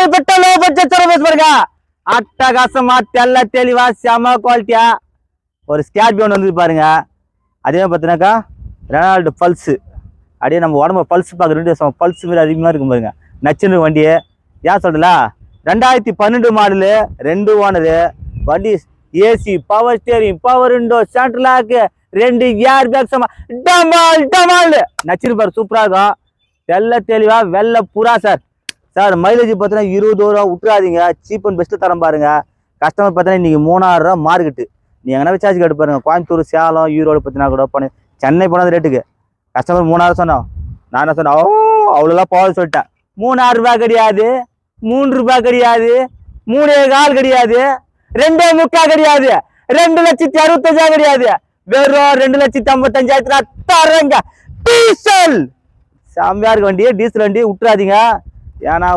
ஏகப்பட்ட low budget service பாருங்க. அட்டகாசமா தெல்ல தெளிவா செம குவாலிட்டியா ஒரு ஸ்கேர்பியோ வந்து பாருங்க. அதே பார்த்தீங்கன்னாக்கா ரெனால்டு பல்ஸ், அப்படியே நம்ம உடம்பு பல்ஸ் பார்க்குற பல்ஸ் மாரி அதிகமாக இருக்கும் பாருங்க. நச்சுன்னு வண்டி ஏன் சொல்றல, 2012 மாடலு, 2 ஓனரு வண்டி. AC, power steering, power window, central lock, 2 air bag, டமால் டமால் நச்சுன்னு பாரு. சூப்பராக இருக்கும், தெல்ல தெளிவா வெள்ளை புறா சார். சார் மைலேஜ் பார்த்தீங்கன்னா 20 ரூபா விட்டுறாதீங்க, சீப் அண்ட் பெஸ்ட்டு தரம் பாருங்க. கஸ்டமர் பார்த்தீங்கன்னா இன்னைக்கு 3000 ரூபா மார்க்கெட்டு. நீ எங்கன்னா விசாரிச்சு கேட்டு பாருங்க. கோயம்புத்தூர், சேலம், ஈரோடு பார்த்தீங்கன்னா கூட பண்ணி சென்னை போனது ரேட்டுக்கு கஸ்டமர் 3000 சொன்னோம். நான் என்ன சொன்னேன், அவ்வளோலாம் போக சொல்லிட்டேன். 3000 ரூபாய் கிடையாது, 3 ரூபாய் கிடையாது, 3.25 கிடையாது, 2.25 கிடையாது, 2,65,000 கிடையாது, வெறும் 2,55,000 தரங்க. டீசல் செம்மையா இருக்கு வண்டி, டீசல் வண்டி விட்டுறாதீங்க. ஏன்னா